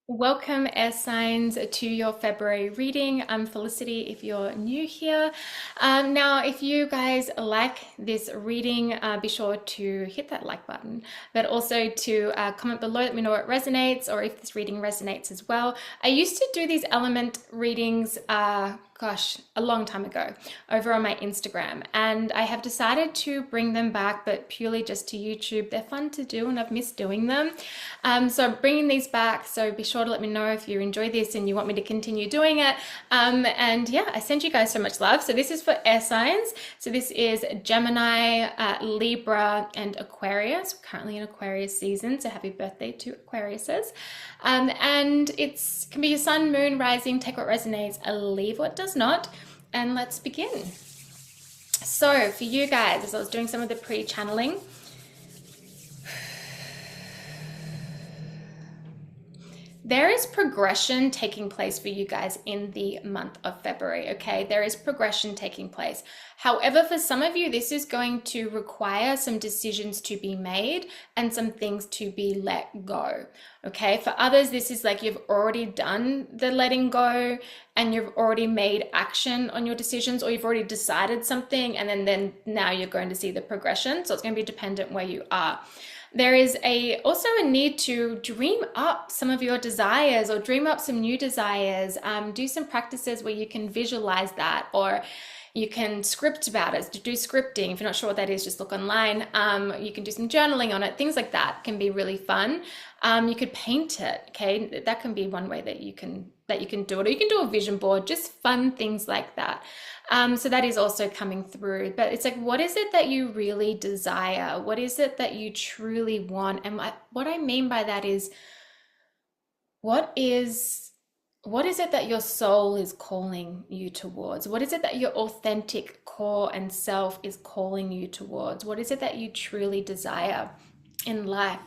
Welcome, air signs, to your February reading. I'm Felicity if you're new here. Now, if you guys like this reading, be sure to hit that like button, but also to comment below, let me know what resonates or if this reading resonates as well. I used to do these element readings, gosh, a long time ago over on my Instagram, and I have decided to bring them back, but purely just to YouTube. They're fun to do and I've missed doing them. So I'm bringing these back, so be sure to let me know if you enjoy this and you want me to continue doing it. And yeah, I send you guys so much love. So this is for air signs. So this is Gemini, Libra, and Aquarius. We're currently in Aquarius season, so happy birthday to Aquariuses. And it's can be your sun, moon, rising, take what resonates, leave what does not. And let's begin. So for you guys, as I was doing some of the pre-channeling, there is progression taking place for you guys in the month of February, okay? There is progression taking place. However, for some of you, this is going to require some decisions to be made and some things to be let go, okay? For others, this is like you've already done the letting go and you've already made action on your decisions, or you've already decided something and then now you're going to see the progression. So it's going to be dependent where you are. There is also a need to dream up some of your desires or dream up some new desires. Do some practices where you can visualize that, or you can script about it. To do scripting, if you're not sure what that is, just look online. You can do some journaling on it. Things like that can be really fun. You could paint it. Okay, that can be one way that you can do it. Or you can do a vision board. Just fun things like that. So that is also coming through. But it's like, what is it that you really desire? What is it that you truly want? And what I mean by that is, what is it that your soul is calling you towards? What is it that your authentic core and self is calling you towards? What is it that you truly desire in life,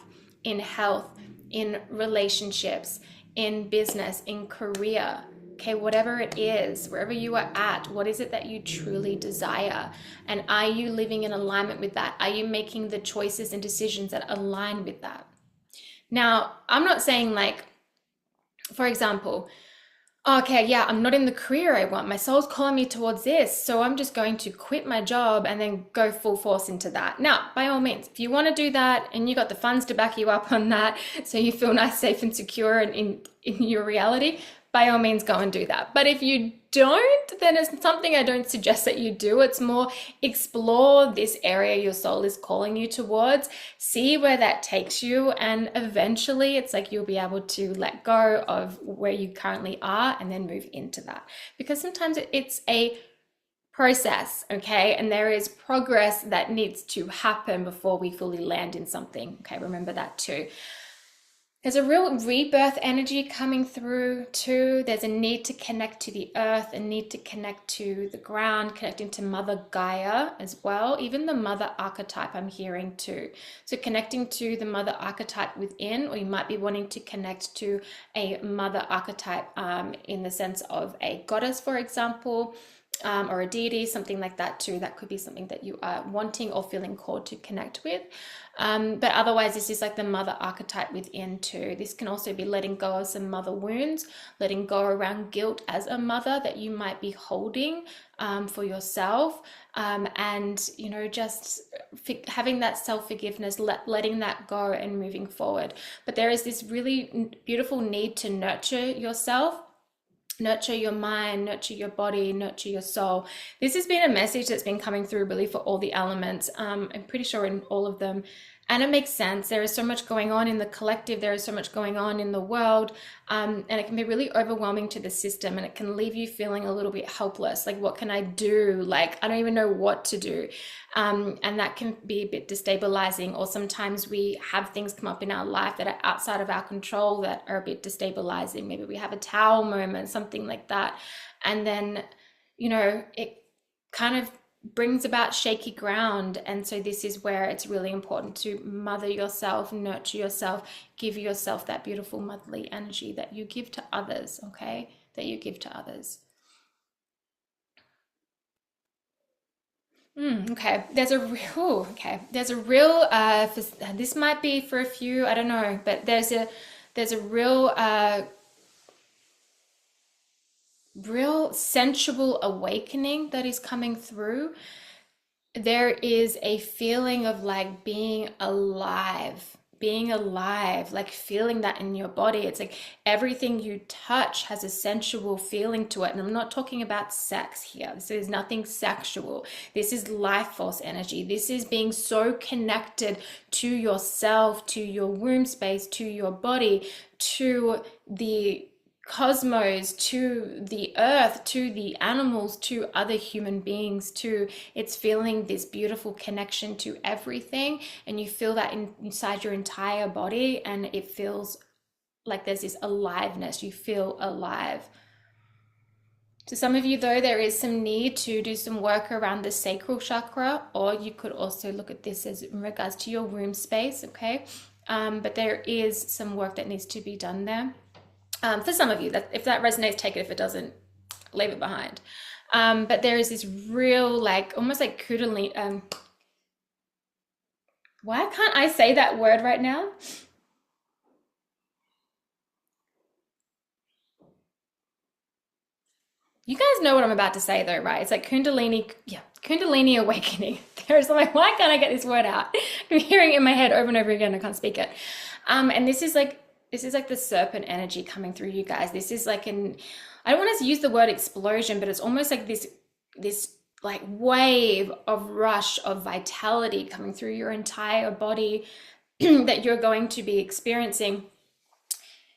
in health, in relationships, in business, in career? Okay, whatever it is, wherever you are at, what is it that you truly desire? And are you living in alignment with that? Are you making the choices and decisions that align with that? Now, I'm not saying, like, for example, okay, yeah, I'm not in the career I want. My soul's calling me towards this. So I'm just going to quit my job and then go full force into that. Now, by all means, if you want to do that and you got the funds to back you up on that, so you feel nice, safe, and secure in your reality, by all means, go and do that. But if you don't, then it's something I don't suggest that you do. It's more explore this area your soul is calling you towards, see where that takes you, and eventually it's like you'll be able to let go of where you currently are and then move into that. Because sometimes it's a process, okay? And there is progress that needs to happen before we fully land in something, okay? Remember that too. There's a real rebirth energy coming through too. There's a need to connect to the earth, a need to connect to the ground, connecting to Mother Gaia as well. Even the mother archetype I'm hearing too. So connecting to the mother archetype within, or you might be wanting to connect to a mother archetype in the sense of a goddess, for example, or a deity, something like that too. That could be something that you are wanting or feeling called to connect with. But otherwise, this is like the mother archetype within too. This can also be letting go of some mother wounds, letting go around guilt as a mother that you might be holding for yourself. And, you know, just having that self-forgiveness, letting that go and moving forward. But there is this really beautiful need to nurture yourself. Nurture your mind, nurture your body, nurture your soul. This has been a message that's been coming through really for all the elements. I'm pretty sure in all of them. And it makes sense. There is so much going on in the collective. There is so much going on in the world. And it can be really overwhelming to the system, and it can leave you feeling a little bit helpless. Like, what can I do? Like, I don't even know what to do. And that can be a bit destabilizing. Or sometimes we have things come up in our life that are outside of our control that are a bit destabilizing. Maybe we have a towel moment, something like that. And then, you know, it kind of brings about shaky ground. And so this is where it's really important to mother yourself, nurture yourself, give yourself that beautiful motherly energy that you give to others, okay? That you give to others. Okay, there's a real this might be for a few, I don't know, but there's a real sensual awakening that is coming through. There is a feeling of like being alive, like feeling that in your body. It's like everything you touch has a sensual feeling to it. And I'm not talking about sex here. This is nothing sexual. This is life force energy. This is being so connected to yourself, to your womb space, to your body, to the cosmos, to the earth, to the animals, to other human beings, to it's feeling this beautiful connection to everything, and you feel that inside your entire body, and it feels like there's this aliveness. You feel alive. To some of you though, there is some need to do some work around the sacral chakra, or you could also look at this as in regards to your womb space, okay? But there is some work that needs to be done there. For some of you, that if that resonates, take it. If it doesn't, leave it behind. But there is this real, like, almost like kundalini. Why can't I say that word right now? You guys know what I'm about to say though, right? It's like kundalini, yeah, kundalini awakening. There's like, why can't I get this word out? I'm hearing it in my head over and over again. I can't speak it. And this is like the serpent energy coming through you guys. This is like I don't want to use the word explosion, but it's almost like this like wave of rush of vitality coming through your entire body that you're going to be experiencing.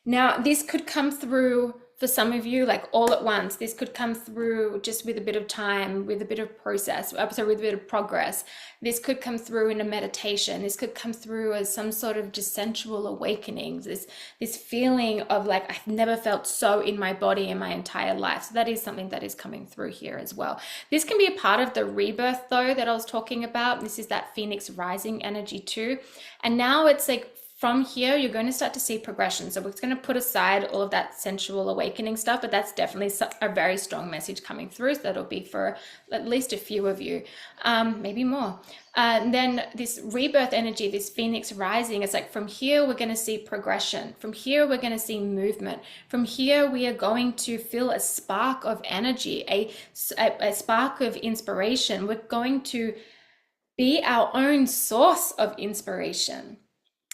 Now, this could come through for some of you like all at once. This could come through just with a bit of time, with a bit of process, so with a bit of progress. This could come through in a meditation. This could come through as some sort of just sensual awakenings. This feeling of like, I've never felt so in my body in my entire life. So that is something that is coming through here as well. This can be a part of the rebirth though that I was talking about. This is that Phoenix rising energy too. And now it's like, from here, you're going to start to see progression. So we're going to put aside all of that sensual awakening stuff, but that's definitely a very strong message coming through. So that'll be for at least a few of you, maybe more. And then this rebirth energy, this Phoenix rising, it's like from here, we're going to see progression. From here, we're going to see movement. From here, we are going to feel a spark of energy, a spark of inspiration. We're going to be our own source of inspiration.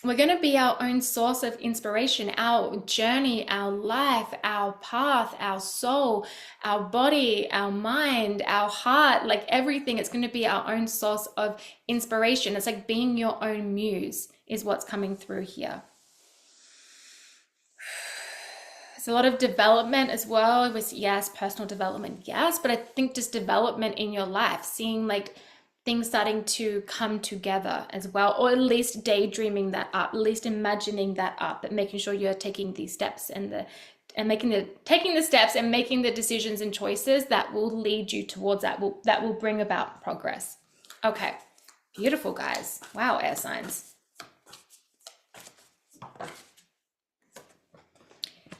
We're going to be our own source of inspiration, our journey, our life, our path, our soul, our body, our mind, our heart, like everything. It's going to be our own source of inspiration. It's like being your own muse is what's coming through here. There's a lot of development as well. With, yes, personal development, yes, but I think just development in your life, seeing like things starting to come together as well, or at least daydreaming that up, at least imagining that up, but making sure you're taking these steps taking the steps and making the decisions and choices that will lead you towards that will bring about progress. Okay, beautiful guys. Wow, air signs.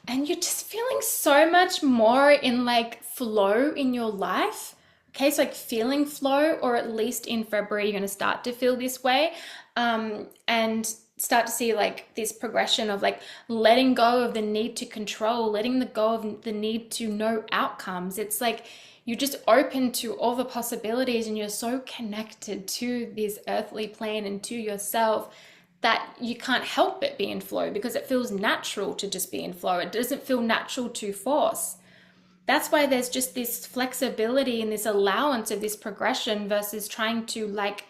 And you're just feeling so much more in like flow in your life. Okay, so like feeling flow, or at least in February, you're going to start to feel this way, and start to see like this progression of like letting go of the need to control, letting go of the need to know outcomes. It's like you're just open to all the possibilities, and you're so connected to this earthly plane and to yourself that you can't help but be in flow, because it feels natural to just be in flow. It doesn't feel natural to force. That's why there's just this flexibility and this allowance of this progression versus trying to like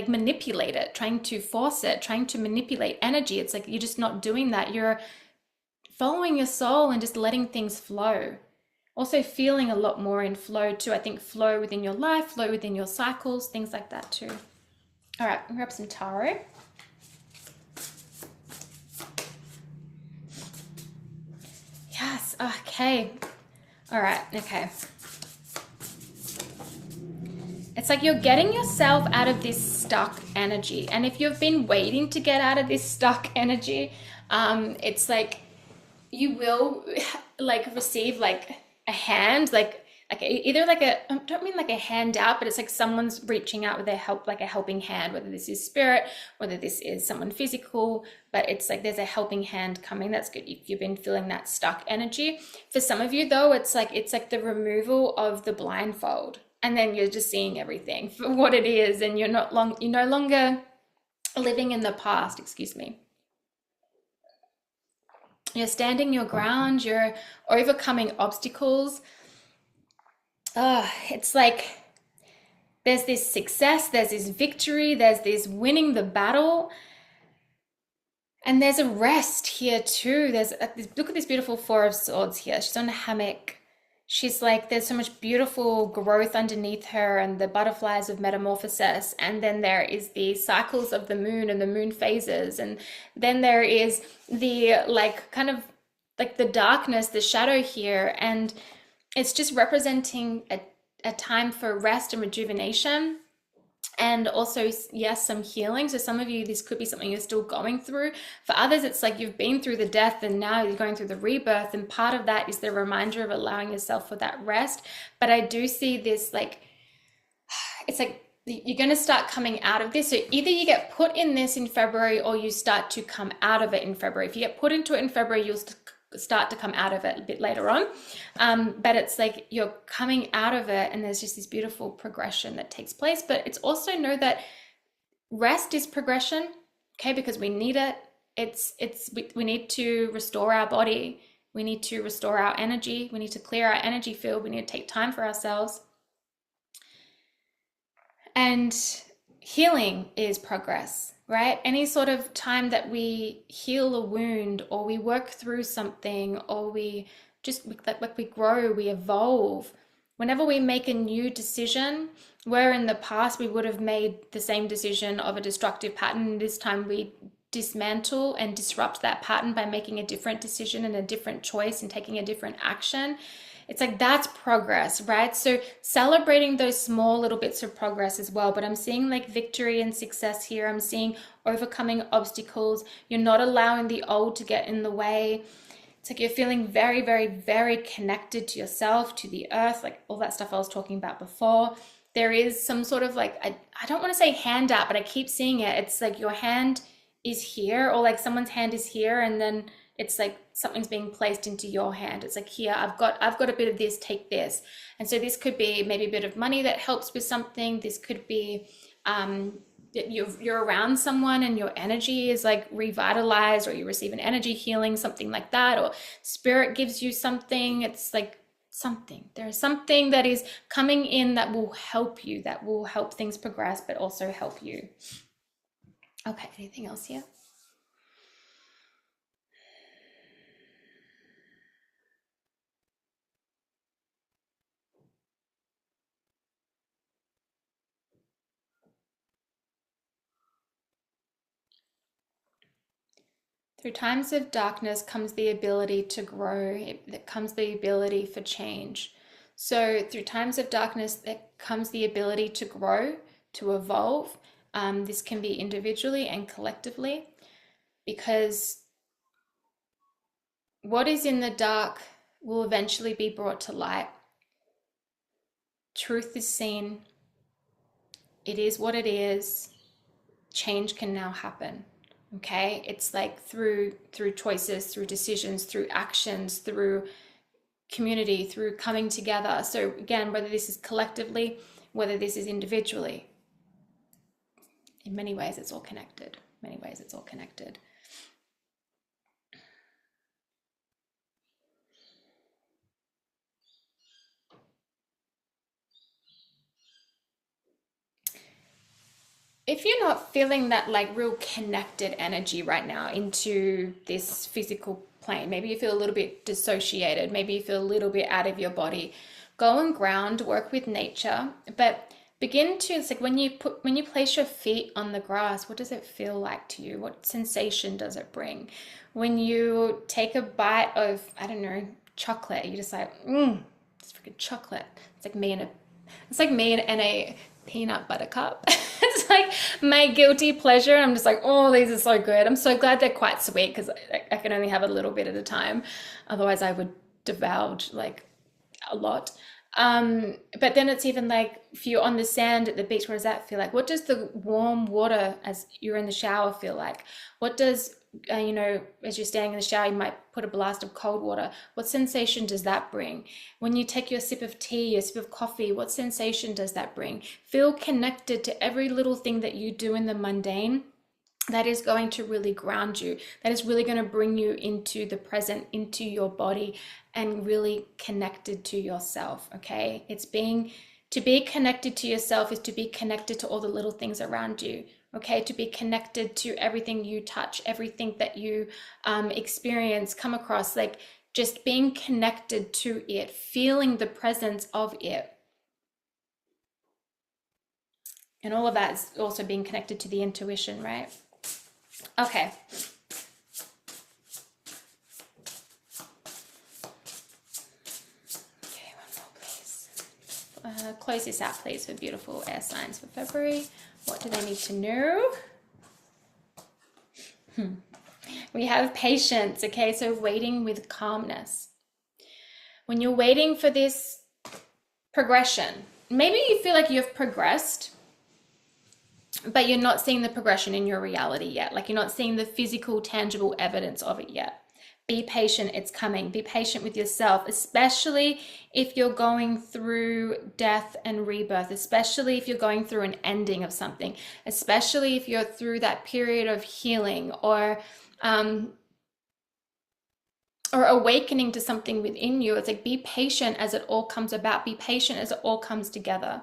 manipulate it, trying to force it, trying to manipulate energy. It's like you're just not doing that. You're following your soul and just letting things flow. Also feeling a lot more in flow too. I think flow within your life, flow within your cycles, things like that too. All right, I'll grab some tarot. Yes, okay. All right, okay. It's like you're getting yourself out of this stuck energy. And if you've been waiting to get out of this stuck energy, it's like you will like receive like a hand, like like either like a, I don't mean like a handout, but it's like someone's reaching out with their help, like a helping hand, whether this is spirit, whether this is someone physical, but it's like there's a helping hand coming. That's good if you've been feeling that stuck energy. For some of you though, it's like the removal of the blindfold, and then you're just seeing everything for what it is, and you're no longer living in the past, excuse me. You're standing your ground, you're overcoming obstacles. It's like there's this success, there's this victory, there's this winning the battle, and there's a rest here too. Look at this beautiful Four of Swords here. She's on a hammock. She's like, there's so much beautiful growth underneath her and the butterflies of metamorphosis. And then there is the cycles of the moon and the moon phases. And then there is the like kind of like the darkness, the shadow here. And it's just representing a time for rest and rejuvenation. And also, yes, some healing. So some of you, this could be something you're still going through. For others, it's like you've been through the death and now you're going through the rebirth. And part of that is the reminder of allowing yourself for that rest. But I do see this like, it's like you're going to start coming out of this. So either you get put in this in February or you start to come out of it in February. If you get put into it in February, you'll start to come out of it a bit later on. But it's like you're coming out of it and there's just this beautiful progression that takes place. But it's also know that rest is progression, okay? Because we need it. We need to restore our body. We need to restore our energy. We need to clear our energy field. We need to take time for ourselves. And healing is progress, right? Any sort of time that we heal a wound or we work through something or we grow, we evolve. Whenever we make a new decision, where in the past we would have made the same decision of a destructive pattern, this time we dismantle and disrupt that pattern by making a different decision and a different choice and taking a different action. It's like that's progress, right? So celebrating those small little bits of progress as well. But I'm seeing like victory and success here. I'm seeing overcoming obstacles. You're not allowing the old to get in the way. It's like you're feeling very, very, very connected to yourself, to the earth, like all that stuff I was talking about before. There is some sort of like, I don't want to say handout, but I keep seeing it. It's like your hand is here, or like someone's hand is here, and then it's like something's being placed into your hand. It's like, here, I've got a bit of this, take this. And so this could be maybe a bit of money that helps with something. This could be that you're around someone and your energy is like revitalized, or you receive an energy healing, something like that, or spirit gives you something. It's like something. There's something that is coming in that will help you, that will help things progress, but also help you. Okay, anything else here? Through times of darkness comes the ability to grow, it comes the ability for change. So through times of darkness, there comes the ability to grow, to evolve. This can be individually and collectively, because what is in the dark will eventually be brought to light. Truth is seen. It is what it is. Change can now happen. Okay, it's like through choices, through decisions, through actions, through community, through coming together. So again, whether this is collectively, whether this is individually, in many ways it's all connected. Many ways it's all connected. If you're not feeling that like real connected energy right now into this physical plane, maybe you feel a little bit dissociated, maybe you feel a little bit out of your body, go and ground, work with nature, but begin to, it's like when you place your feet on the grass, what does it feel like to you? What sensation does it bring? When you take a bite of, I don't know, chocolate, you just like, it's freaking chocolate. It's like me and a peanut butter cup. It's like my guilty pleasure. I'm just like, oh, these are so good. I'm so glad they're quite sweet, because I can only have a little bit at a time. Otherwise I would divulge like a lot. But then it's even like if you're on the sand at the beach, what does that feel like? What does the warm water as you're in the shower feel like? What does, as you're standing in the shower, you might put a blast of cold water. What sensation does that bring? When you take your sip of tea, your sip of coffee, what sensation does that bring? Feel connected to every little thing that you do in the mundane. That is going to really ground you. That is really going to bring you into the present, into your body, and really connected to yourself. Okay. To be connected to yourself is to be connected to all the little things around you. Okay. To be connected to everything you touch, everything that you experience, come across, like just being connected to it, feeling the presence of it. And all of that is also being connected to the intuition, right? Okay. Okay, one more, please. Close this out, please, for beautiful air signs for February. What do they need to know? We have patience, okay? So waiting with calmness. When you're waiting for this progression, maybe you feel like you've progressed, but you're not seeing the progression in your reality yet. Like you're not seeing the physical, tangible evidence of it yet. Be patient, it's coming. Be patient with yourself, especially if you're going through death and rebirth, especially if you're going through an ending of something, especially if you're through that period of healing or awakening to something within you. It's like, be patient as it all comes about. Be patient as it all comes together.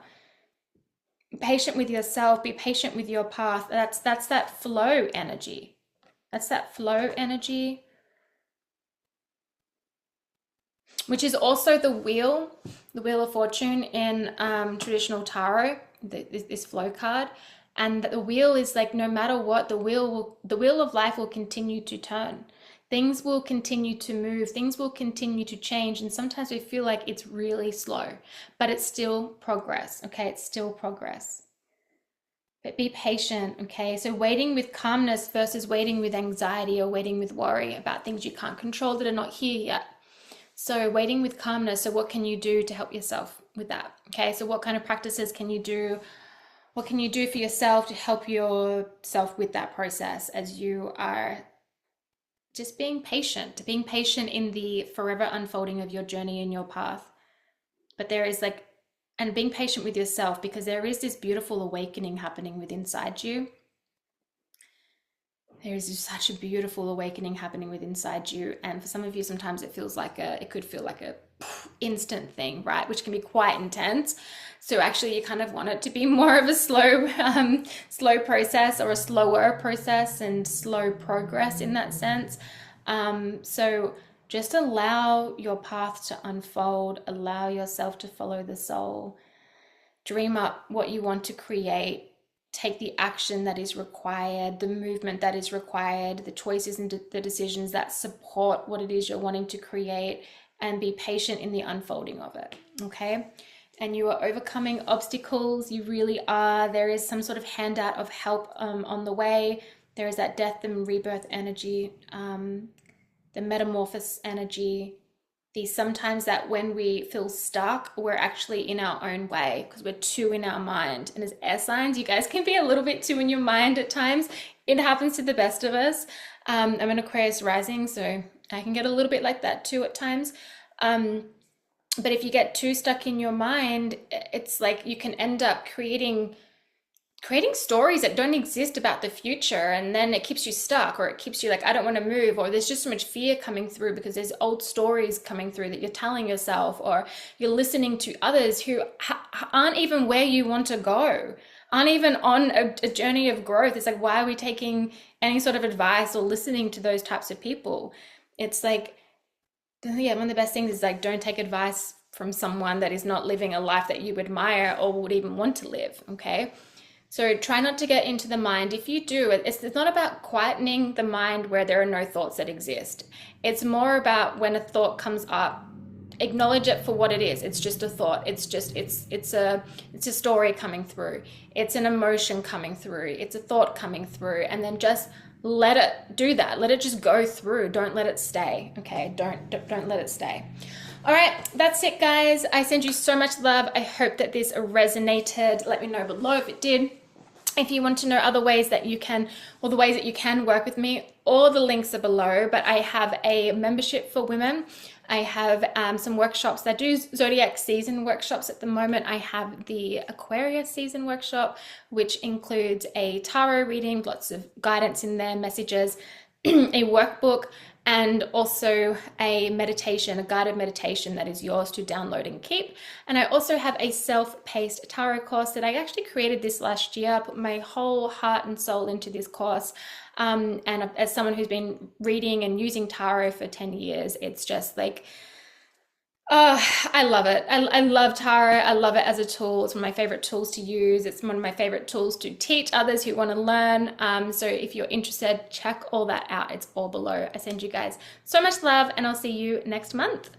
Be patient with yourself. Be patient with your path. That's that flow energy. That's that flow energy, which is also the wheel of fortune in traditional tarot, this flow card. And the wheel is like, no matter what, the wheel of life will continue to turn. Things will continue to move. Things will continue to change. And sometimes we feel like it's really slow, but it's still progress. Okay, it's still progress. But be patient, okay? So waiting with calmness versus waiting with anxiety or waiting with worry about things you can't control that are not here yet. So waiting with calmness. So what can you do to help yourself with that? Okay, so what kind of practices can you do? What can you do for yourself to help yourself with that process as you are just being patient in the forever unfolding of your journey and your path. But there is like, and being patient with yourself, because there is this beautiful awakening happening within inside you. There is just such a beautiful awakening happening within inside you. And for some of you, sometimes it could feel like a instant thing, right? Which can be quite intense. So actually you kind of want it to be more of a slow process, or a slower process and slow progress in that sense. So just allow your path to unfold, allow yourself to follow the soul, dream up what you want to create, take the action that is required, the movement that is required, the choices and the decisions that support what it is you're wanting to create, and be patient in the unfolding of it, okay? And you are overcoming obstacles, you really are. There is some sort of handout of help on the way. There is that death and rebirth energy, the metamorphosis energy, sometimes that when we feel stuck, we're actually in our own way because we're too in our mind. And as air signs, you guys can be a little bit too in your mind at times. It happens to the best of us. I'm an Aquarius rising, so I can get a little bit like that too at times. But if you get too stuck in your mind, it's like you can end up creating stories that don't exist about the future, and then it keeps you stuck, or it keeps you like, I don't want to move, or there's just so much fear coming through because there's old stories coming through that you're telling yourself, or you're listening to others who aren't even where you want to go, aren't even on a journey of growth. It's like, why are we taking any sort of advice or listening to those types of people? It's like, yeah, one of the best things is like, don't take advice from someone that is not living a life that you admire or would even want to live, okay? So try not to get into the mind. If you do, it's not about quietening the mind where there are no thoughts that exist. It's more about when a thought comes up, acknowledge it for what it is. It's just a thought. It's a story coming through. It's an emotion coming through. It's a thought coming through. And then just let it do that. Let it just go through. Don't let it stay. Okay, don't let it stay. All right, that's it, guys. I send you so much love. I hope that this resonated. Let me know below if it did. If you want to know other ways that you can, or the ways that you can work with me, all the links are below. But I have a membership for women. I have some workshops that do zodiac season workshops at the moment. I have the Aquarius season workshop, which includes a tarot reading, lots of guidance in there, messages, a workbook, and also a meditation, a guided meditation that is yours to download and keep. And I also have a self-paced tarot course that I actually created this last year. I put my whole heart and soul into this course. And as someone who's been reading and using tarot for 10 years, it's just like, oh, I love it. I love tarot. I love it as a tool. It's one of my favorite tools to use. It's one of my favorite tools to teach others who want to learn. So if you're interested, check all that out. It's all below. I send you guys so much love, and I'll see you next month.